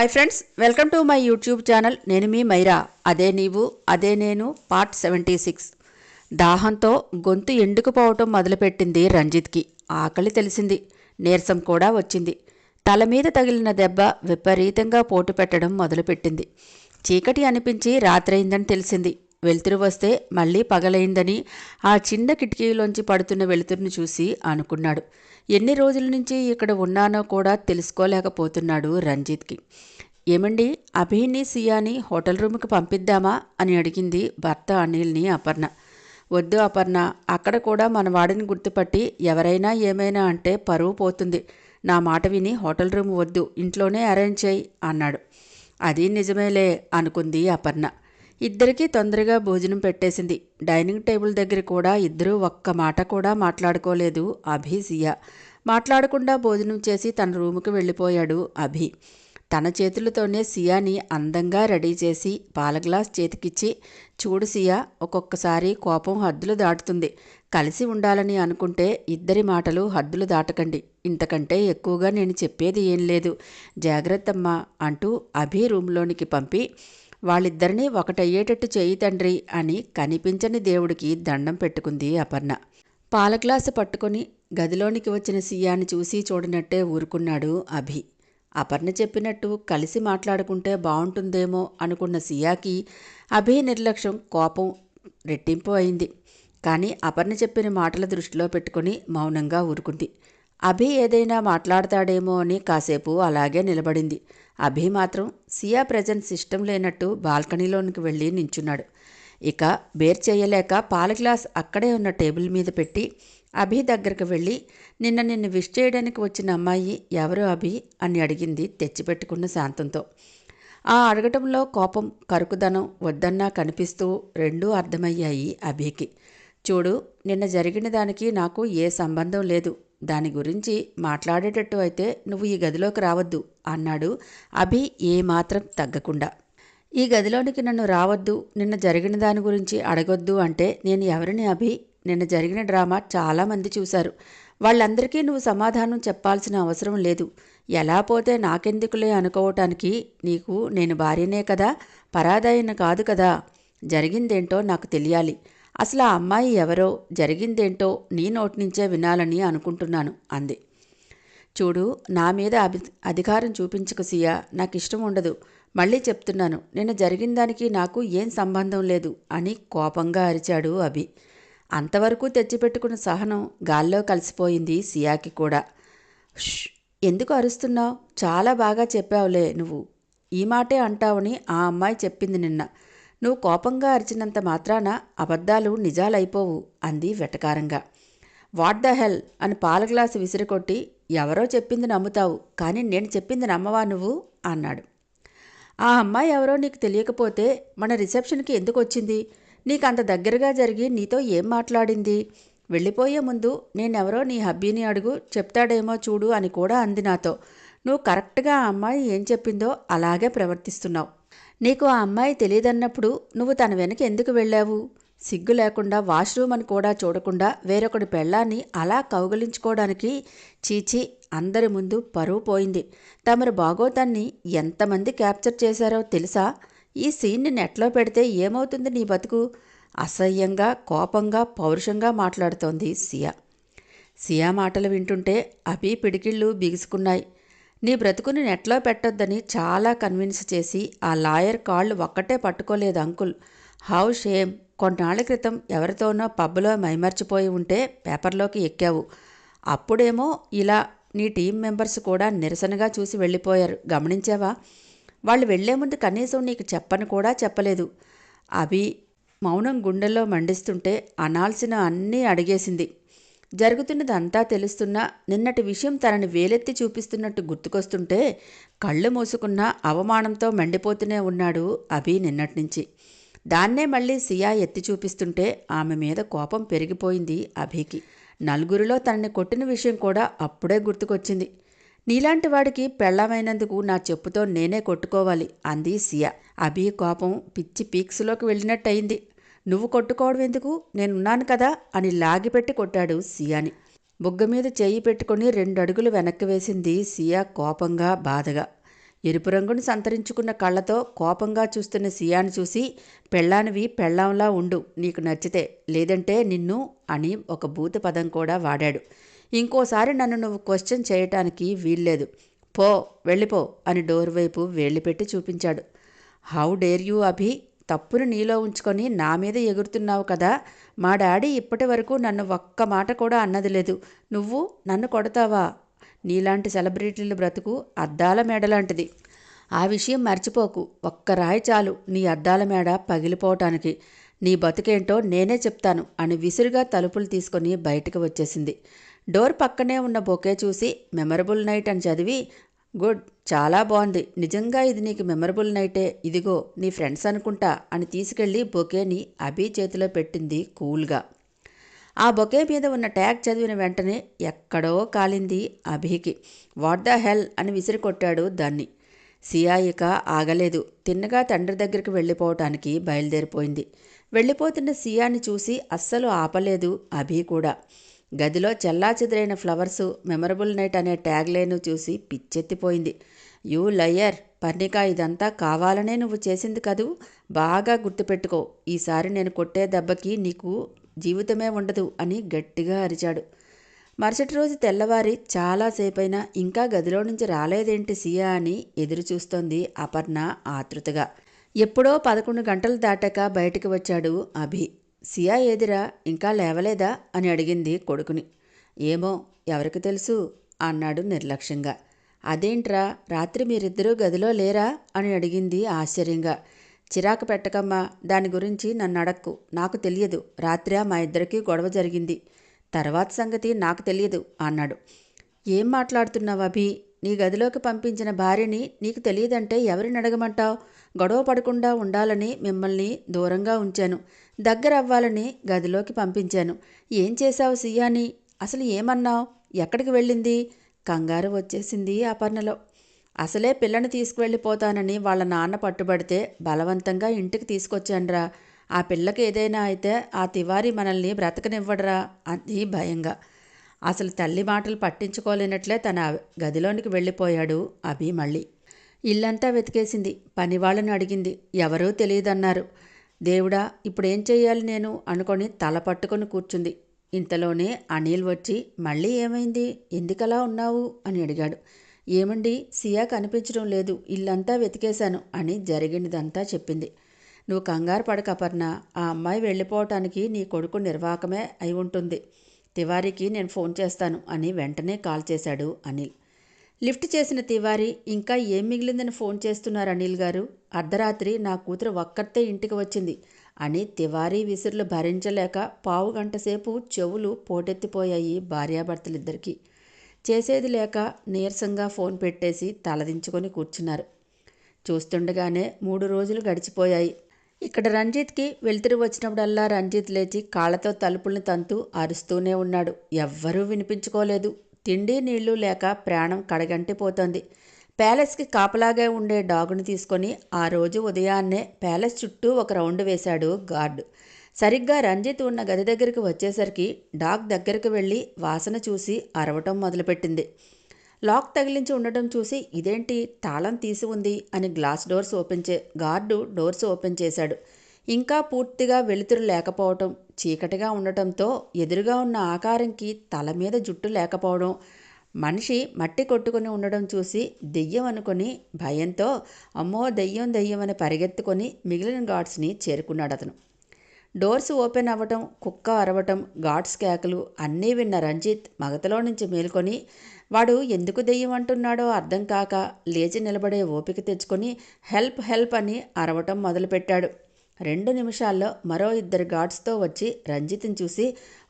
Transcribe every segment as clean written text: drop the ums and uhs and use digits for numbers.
Hi friends, welcome to my YouTube channel. నేను మీ మైరా. అదే నీవు అదే నేను పార్ట్ 76. దాహంతో గొంతు ఎండుకుపోవటం మొదలుపెట్టింది రంజిత్కి. ఆకలి తెలిసింది, నీరసం కూడా వచ్చింది. తల మీద తగిలిన దెబ్బ విపరీతంగా పోటు పెట్టడం మొదలుపెట్టింది. చీకటి అనిపించి రాత్రైందని తెలిసింది. వెలుతురు వస్తే మళ్ళీ పగలైందని ఆ చిన్న కిటికీలోంచి పడుతున్న వెలుతురుని చూసి అనుకున్నాడు. ఎన్ని రోజుల నుంచి ఇక్కడ ఉన్నానో కూడా తెలుసుకోలేకపోతున్నాడు రంజిత్కి. ఏమండి, అభిని సియాని హోటల్ రూమ్కి పంపిద్దామా అని అడిగింది భర్త అనిల్ని అపర్ణ. వద్దు అపర్ణ, అక్కడ కూడా మన వాడిని గుర్తుపట్టి ఎవరైనా ఏమైనా అంటే పరువు పోతుంది. నా మాట విని హోటల్ రూమ్ వద్దు, ఇంట్లోనే అరేంజ్ చేయి అన్నాడు. అది నిజమేలే అనుకుంది అపర్ణ. ఇద్దరికీ తొందరగా భోజనం పెట్టేసింది. డైనింగ్ టేబుల్ దగ్గర కూడా ఇద్దరూ ఒక్క మాట కూడా మాట్లాడుకోలేదు. అభి సియా మాట్లాడకుండా భోజనం చేసి తన రూముకి వెళ్ళిపోయాడు అభి. తన చేతులతోనే సియాని అందంగా రెడీ చేసి పాల గ్లాస్ చేతికిచ్చి, చూడు సియా, ఒక్కొక్కసారి కోపం హద్దులు దాటుతుంది. కలిసి ఉండాలని అనుకుంటే ఇద్దరి మాటలు హద్దులు దాటకండి. ఇంతకంటే ఎక్కువగా నేను చెప్పేది ఏం లేదు, జాగ్రత్తమ్మా అంటూ అభి రూంలోనికి పంపి, వాళ్ళిద్దరినీ ఒకటయ్యేటట్టు చేయి తండ్రి అని కనిపించని దేవుడికి దండం పెట్టుకుంది అపర్ణ. పాల గ్లాసు పట్టుకొని గదిలోనికి వచ్చిన సియాని చూసి చూడనట్టే ఊరుకున్నాడు అభి. అపర్ణ చెప్పినట్టు కలిసి మాట్లాడుకుంటే బాగుంటుందేమో అనుకున్న సియాకి అభి నిర్లక్ష్యం కోపం రెట్టింపు అయింది. కానీ అపర్ణ చెప్పిన మాటల దృష్టిలో పెట్టుకుని మౌనంగా ఊరుకుంది. అభి ఏదైనా మాట్లాడతాడేమో అని కాసేపు అలాగే నిలబడింది. అభి మాత్రం సియా ప్రెజెన్స్ ఇష్టం లేనట్టు బాల్కనీలోనికి వెళ్ళి నించున్నాడు. ఇక బేర్ చేయలేక పాల గ్లాస్ అక్కడే ఉన్న టేబుల్ మీద పెట్టి అభి దగ్గరకు వెళ్ళి, నిన్ను విష్ చేయడానికి వచ్చిన అమ్మాయి ఎవరు అభి అని అడిగింది తెచ్చిపెట్టుకున్న శాంతంతో. ఆ అడగటంలో కోపం, కరుకుదనం వద్దన్నా కనిపిస్తూ రెండూ అర్థమయ్యాయి అభికి. చూడు, నిన్న జరిగిన దానికి నాకు ఏ సంబంధం లేదు. దాని గురించి మాట్లాడేటట్టు అయితే నువ్వు ఈ గదిలోకి రావద్దు అన్నాడు అభి ఏమాత్రం తగ్గకుండా. ఈ గదిలోనికి నన్ను రావద్దు, నిన్న జరిగిన దాని గురించి అడగొద్దు అంటే నేను ఎవరిని అభి? నిన్న జరిగిన డ్రామా చాలామంది చూశారు. వాళ్ళందరికీ నువ్వు సమాధానం చెప్పాల్సిన అవసరం లేదు. ఎలా పోతే నాకెందుకులే అనుకోవటానికి నీకు నేను భార్యనే కదా, పరాదాయన కాదు కదా. జరిగిందేంటో నాకు తెలియాలి. అసలు ఆ అమ్మాయి ఎవరో, జరిగిందేంటో నీ నోటి నుంచే వినాలని అనుకుంటున్నాను అంది. చూడు, నా మీద అధికారం చూపించకు సియా, నాకు ఇష్టం ఉండదు. మళ్ళీ చెప్తున్నాను, నిన్న జరిగిన దానికి నాకు ఏం సంబంధం లేదు అని కోపంగా అరిచాడు అభి. అంతవరకు తెచ్చిపెట్టుకున్న సహనం గాల్లో కలిసిపోయింది సియాకి కూడా. ఎందుకు అరుస్తున్నావు? చాలా బాగా చెప్పావులే నువ్వు. ఈ మాటే అంటావని ఆ అమ్మాయి చెప్పింది నిన్న. నువ్వు కోపంగా అరిచినంత మాత్రాన అబద్ధాలు నిజాలైపోవు అంది వెటకారంగా. వాట్ ద హెల్ అని పాల గ్లాసు విసిరికొట్టి, ఎవరో చెప్పింది నమ్ముతావు, కానీ నేను చెప్పింది నమ్మవా నువ్వు అన్నాడు. ఆ అమ్మాయి ఎవరో నీకు తెలియకపోతే మన రిసెప్షన్కి ఎందుకు వచ్చింది? నీకు అంత దగ్గరగా జరిగి నీతో ఏం మాట్లాడింది? వెళ్ళిపోయే ముందు నేనెవరో నీ హబ్బీని అడుగు, చెప్తాడేమో చూడు అని కూడా అంది నాతో. నువ్వు కరెక్ట్గా ఆ అమ్మాయి ఏం చెప్పిందో అలాగే ప్రవర్తిస్తున్నావు. నీకు ఆ అమ్మాయి తెలియదన్నప్పుడు నువ్వు తన వెనక ఎందుకు వెళ్ళావు? సిగ్గు లేకుండా వాష్రూమ్ అని కూడా చూడకుండా వేరొకటి పెళ్ళాన్ని అలా కౌగిలించుకోవడానికి చీచి, అందరి ముందు పరువు పోయింది. తమరు బాగోతాన్ని ఎంతమంది క్యాప్చర్ చేశారో తెలుసా? ఈ సీన్ని నెట్లో పెడితే ఏమవుతుంది నీ బతుకు? అసహ్యంగా, కోపంగా, పౌరుషంగా మాట్లాడుతోంది సియా. సియా మాటలు వింటుంటే అభి పిడికిళ్ళు బిగుసుకున్నాయి. నీ బ్రతుకుని నెట్లో పెట్టొద్దని చాలా కన్విన్స్ చేసి ఆ లాయర్ కాళ్ళు ఒక్కటే పట్టుకోలేదు అంకుల్. How shame. కొన్నాళ్ల క్రితం ఎవరితోనో పబ్లో మైమర్చిపోయి ఉంటే పేపర్లోకి ఎక్కావు. అప్పుడేమో ఇలా నీ టీం మెంబర్స్ కూడా నిరసనగా చూసి వెళ్ళిపోయారు, గమనించావా? వాళ్ళు వెళ్లే ముందు కనీసం నీకు చెప్పని కూడా చెప్పలేదు. అభి మౌనం గుండెల్లో మండిస్తుంటే అనాల్సిన అన్నీ అడిగేసింది. జరుగుతున్నదంతా తెలుస్తున్నా నిన్నటి విషయం తనని వేలెత్తి చూపిస్తున్నట్టు గుర్తుకొస్తుంటే కళ్ళు మూసుకున్న అవమానంతో మండిపోతూనే ఉన్నాడు అభి నిన్నటినుంచి. దాన్నే మళ్ళీ సియా ఎత్తి చూపిస్తుంటే ఆమె మీద కోపం పెరిగిపోయింది అభికి. నలుగురిలో తనని కొట్టిన విషయం కూడా అప్పుడే గుర్తుకొచ్చింది. నీలాంటి వాడికి పెళ్లమైనందుకు నా చెప్పుతో నేనే కొట్టుకోవాలి అంది సియా. అభి కోపం పిచ్చి పీక్స్లోకి వెళ్ళినట్టయింది. నువ్వు కొట్టుకోవడం ఎందుకు, నేనున్నాను కదా అని లాగిపెట్టి కొట్టాడు సియాని. బుగ్గ మీద చేయి పెట్టుకుని 2 అడుగులు వెనక్కి వేసింది సియా కోపంగా, బాధగా. ఎరుపు రంగును సంతరించుకున్న కళ్ళతో కోపంగా చూస్తున్న సియాను చూసి, పెళ్ళానివి పెళ్ళాంలా ఉండు, నీకు నచ్చితే, లేదంటే నిన్ను అని ఒక బూతు పదం కూడా వాడాడు. ఇంకోసారి నన్ను నువ్వు క్వశ్చన్ చేయటానికి వీల్లేదు, పో, వెళ్ళిపో అని డోర్ వైపు వేళ్లు పెట్టి చూపించాడు. హౌ డేర్ యూ అభి, తప్పును నీలో ఉంచుకొని నా మీద ఎగురుతున్నావు కదా. మా డాడీ ఇప్పటి వరకు నన్ను ఒక్క మాట కూడా అన్నది లేదు, నువ్వు నన్ను కొడతావా? నీలాంటి సెలబ్రిటీల బ్రతుకు అద్దాల మేడలాంటిది. ఆ విషయం మర్చిపోకు. ఒక్క రాయి చాలు నీ అద్దాల మేడ పగిలిపోవటానికి. నీ బతుకేంటో నేనే చెప్తాను అని విసురుగా తలుపులు తీసుకొని బయటకు వచ్చేసింది. డోర్ పక్కనే ఉన్న బొకే చూసి మెమరబుల్ నైట్ అని చదివి, గుడ్, చాలా బాగుంది, నిజంగా ఇది నీకు మెమరబుల్ నైటే, ఇదిగో నీ ఫ్రెండ్స్ అనుకుంటా అని తీసుకెళ్లి బొకేని అభి చేతిలో పెట్టింది కూల్గా. ఆ బొకే మీద ఉన్న ట్యాగ్ చదివిన వెంటనే ఎక్కడో కాలింది అభికి. వాట్ ద హెల్ అని విసిరి కొట్టాడు దాన్ని. సియా ఇక ఆగలేదు. తిన్నగా తండ్రి దగ్గరికి వెళ్ళిపోవటానికి బయలుదేరిపోయింది. వెళ్ళిపోతున్న సియాని చూసి అస్సలు ఆపలేదు అభి కూడా. గదిలో చెల్లాచెదురైన ఫ్లవర్సు, మెమరబుల్ నైట్ అనే ట్యాగ్ లైన్ చూసి పిచ్చెత్తిపోయింది. యూ లయర్, పర్ణిక, ఇదంతా కావాలనే నువ్వు చేసింది కదూ. బాగా గుర్తుపెట్టుకో, ఈసారి నేను కొట్టే దెబ్బకి నీకు జీవితమే ఉండదు అని గట్టిగా అరిచాడు. మరుసటి రోజు తెల్లవారి చాలాసేపైనా ఇంకా గదిలో నుంచి రాలేదేంటి సియా అని ఎదురు చూస్తోంది అపర్ణ ఆతృతగా. ఎప్పుడో 11 గంటలు దాటాక బయటికి వచ్చాడు అభి. సియా ఏదిరా, ఇంకా లేవలేదా అని అడిగింది కొడుకుని. ఏమో, ఎవరికి తెలుసు అన్నాడు నిర్లక్ష్యంగా. అదేంట్రా, రాత్రి మీరిద్దరూ గదిలో లేరా అని అడిగింది ఆశ్చర్యంగా. చిరాకు పెట్టకమ్మా, దాని గురించి నన్ను అడక్కు, నాకు తెలియదు. రాత్రి మా ఇద్దరికీ గొడవ జరిగింది, తర్వాత సంగతి నాకు తెలియదు అన్నాడు. ఏం మాట్లాడుతున్నావు అభి? నీ గదిలోకి పంపించిన భార్యని నీకు తెలియదంటే ఎవరిని అడగమంటావు? గొడవ పడకుండా ఉండాలని మిమ్మల్ని దూరంగా ఉంచాను, దగ్గర అవ్వాలని గదిలోకి పంపించాను. ఏం చేశావు సియాని? అసలు ఏమన్నావు? ఎక్కడికి వెళ్ళింది? కంగారు వచ్చేసింది అపర్ణలో. అసలే పిల్లని తీసుకువెళ్ళిపోతానని వాళ్ళ నాన్న పట్టుబడితే బలవంతంగా ఇంటికి తీసుకొచ్చాన్రా. ఆ పిల్లకి ఏదైనా అయితే ఆ తివారీ మనల్ని బ్రతకనివ్వడరా అంది భయంగా. అసలు తల్లి మాటలు పట్టించుకోలేనట్లే తన గదిలోనికి వెళ్ళిపోయాడు అభి మళ్ళీ. ఇల్లంతా వెతికేసింది, పనివాళ్ళని అడిగింది, ఎవరూ తెలియదన్నారు. దేవుడా, ఇప్పుడేం చెయ్యాలి నేను అనుకొని తల పట్టుకొని కూర్చుంది. ఇంతలోనే అనిల్ వచ్చి, మళ్ళీ ఏమైంది, ఎందుకలా ఉన్నావు అని అడిగాడు. ఏమండి, సియా కనిపించడం లేదు, ఇల్లంతా వెతికేశాను అని జరిగినదంతా చెప్పింది. నువ్వు కంగారు పడక అపర్ణ, ఆ అమ్మాయి వెళ్ళిపోవటానికి నీ కొడుకు నిర్వాకమే అయి ఉంటుంది. తివారీకి నేను ఫోన్ చేస్తాను అని వెంటనే కాల్ చేశాడు అనిల్. లిఫ్ట్ చేసిన తివారీ, ఇంకా ఏం మిగిలిందని ఫోన్ చేస్తున్నారు అనిల్ గారు? అర్ధరాత్రి నా కూతురు ఒక్కర్తే ఇంటికి వచ్చింది అని తివారీ విసురులు భరించలేక పావుగంట సేపు చెవులు పోటెత్తిపోయాయి భార్యాభర్తలిద్దరికీ. చేసేది లేక నీరసంగా ఫోన్ పెట్టేసి తలదించుకొని కూర్చున్నారు. చూస్తుండగానే 3 రోజులు గడిచిపోయాయి. ఇక్కడ రంజిత్కి వెలుతురు వచ్చినప్పుడల్లా రంజిత్ లేచి కాళ్లతో తలుపుల్ని తంతూ అరుస్తూనే ఉన్నాడు. ఎవ్వరూ వినిపించుకోలేదు. తిండి నీళ్లు లేక ప్రాణం కడగంటిపోతోంది. ప్యాలెస్కి కాపలాగా ఉండే డాగుని తీసుకొని ఆ రోజు ఉదయాన్నే ప్యాలెస్ చుట్టూ ఒక రౌండ్ వేశాడు గార్డు. సరిగ్గా రంజిత్ ఉన్న గది దగ్గరికి వచ్చేసరికి డాగ్ దగ్గరికి వెళ్ళి వాసన చూసి అరవటం మొదలుపెట్టింది. లాక్ తగిలించి ఉండటం చూసి, ఇదేంటి, తాళం తీసి ఉంది అని గార్డు డోర్స్ ఓపెన్ చేశాడు. ఇంకా పూర్తిగా వెలుతురు లేకపోవటం, చీకటిగా ఉండటంతో ఎదురుగా ఉన్న ఆకారంకి తల మీద జుట్టు లేకపోవడం, మనిషి మట్టి కొట్టుకుని ఉండడం చూసి దెయ్యం అనుకొని భయంతో అమ్మో దెయ్యం దెయ్యం అని పరిగెత్తుకొని మిగిలిన గార్డ్స్ని చేరుకున్నాడు అతను. డోర్స్ ఓపెన్ అవ్వటం, కుక్క అరవటం, గార్డ్స్ కేకలు అన్నీ విన్న రంజిత్ మగతలో నుంచి మేల్కొని, వాడు ఎందుకు దెయ్యం అంటున్నాడో అర్థం కాక లేచి నిలబడే ఓపిక తెచ్చుకొని హెల్ప్ హెల్ప్ అని అరవటం మొదలుపెట్టాడు. 2 నిమిషాల్లో మరో 2 గార్డ్స్తో వచ్చి రంజిత్ని చూసి,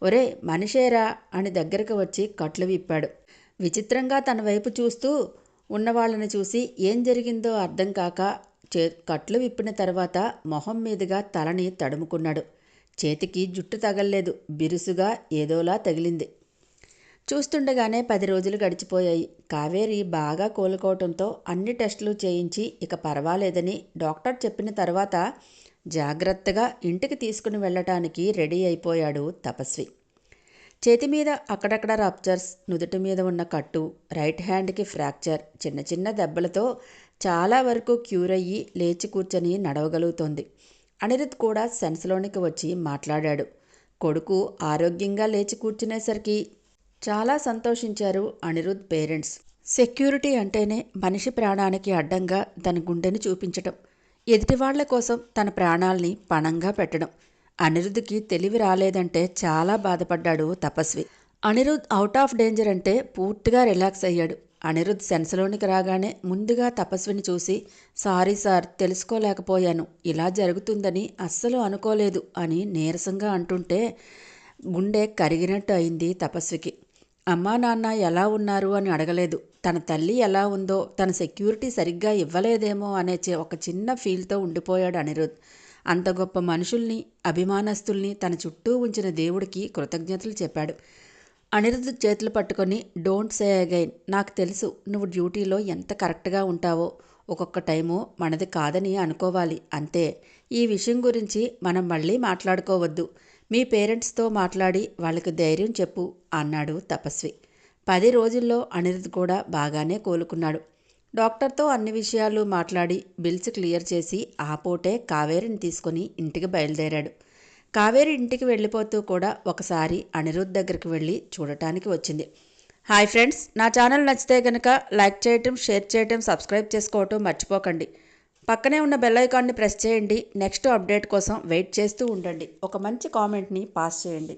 ఒరే మనిషేరా అని దగ్గరకు వచ్చి కట్లు విప్పాడు. విచిత్రంగా తన వైపు చూస్తూ ఉన్నవాళ్ళని చూసి ఏం జరిగిందో అర్థం కాక కట్లు విప్పిన తర్వాత మొహం మీదుగా తలని తడుముకున్నాడు. చేతికి జుట్టు తగల్లేదు, బిరుసుగా ఏదోలా తగిలింది. చూస్తుండగానే 10 రోజులు గడిచిపోయాయి. కావేరి బాగా కోలుకోవటంతో అన్ని టెస్టులు చేయించి ఇక పర్వాలేదని డాక్టర్ చెప్పిన తర్వాత జాగ్రత్తగా ఇంటికి తీసుకుని వెళ్ళటానికి రెడీ అయిపోయాడు తపస్వి. చేతి మీద అక్కడక్కడ రప్చర్స్, నుదుటి మీద ఉన్న కట్టు, రైట్ హ్యాండ్కి ఫ్రాక్చర్, చిన్న చిన్న దెబ్బలతో చాలా వరకు క్యూర్ అయ్యి లేచి కూర్చొని నడవగలుగుతోంది. అనిరుద్ కూడా సెన్స్లోనికి వచ్చి మాట్లాడాడు. కొడుకు ఆరోగ్యంగా లేచి కూర్చునేసరికి చాలా సంతోషించారు అనిరుద్ పేరెంట్స్. సెక్యూరిటీ అంటేనే మనిషి ప్రాణానికి అడ్డంగా తన గుండెని చూపించటం, ఎదుటివాళ్ల కోసం తన ప్రాణాల్ని పణంగా పెట్టడం. అనిరుద్కి తెలివి రాలేదంటే చాలా బాధపడ్డాడు తపస్వి. అనిరుద్ అవుట్ ఆఫ్ డేంజర్ అంటే పూర్తిగా రిలాక్స్ అయ్యాడు. అనిరుద్ సెన్స్లోనికి రాగానే ముందుగా తపస్విని చూసి, సారీ సార్, తెలుసుకోలేకపోయాను, ఇలా జరుగుతుందని అస్సలు అనుకోలేదు అని నీరసంగా అంటుంటే గుండె కరిగినట్టు అయింది తపస్వికి. అమ్మా నాన్న ఎలా ఉన్నారు అని అడగలేదు. తన తల్లి ఎలా ఉందో, తన సెక్యూరిటీ సరిగ్గా ఇవ్వలేదేమో అనే ఒక చిన్న ఫీల్తో ఉండిపోయాడు అనిరుద్. అంత గొప్ప మనుషుల్ని, అభిమానస్తుల్ని తన చుట్టూ ఉంచిన దేవుడికి కృతజ్ఞతలు చెప్పాడు. అనిరుద్ చేతులు పట్టుకొని, డోంట్ సే అగైన్, నాకు తెలుసు నువ్వు డ్యూటీలో ఎంత కరెక్ట్గా ఉంటావో. ఒక్కొక్క టైము మనది కాదని అనుకోవాలి, అంతే. ఈ విషయం గురించి మనం మళ్ళీ మాట్లాడుకోవద్దు. మీ పేరెంట్స్తో మాట్లాడి వాళ్ళకి ధైర్యం చెప్పు అన్నాడు తపస్వి. 10 రోజుల్లో అనిరుద్ కూడా బాగానే కోలుకున్నాడు. డాక్టర్తో అన్ని విషయాలు మాట్లాడి బిల్స్ క్లియర్ చేసి ఆ పూటే కావేరిని తీసుకొని ఇంటికి బయలుదేరాడు. కావేరి ఇంటికి వెళ్ళిపోతూ కూడా ఒకసారి అనిరుద్ దగ్గరికి వెళ్ళి చూడటానికి వచ్చింది. హాయ్ ఫ్రెండ్స్, నా ఛానల్ నచ్చితే కనుక లైక్ చేయటం, షేర్ చేయటం, సబ్స్క్రైబ్ చేసుకోవటం మర్చిపోకండి. పక్కనే ఉన్న బెల్ ఐకాన్ని ప్రెస్ చేయండి. నెక్స్ట్ అప్డేట్ కోసం వెయిట్ చేస్తూ ఉండండి. ఒక మంచి కామెంట్ని పాస్ చేయండి.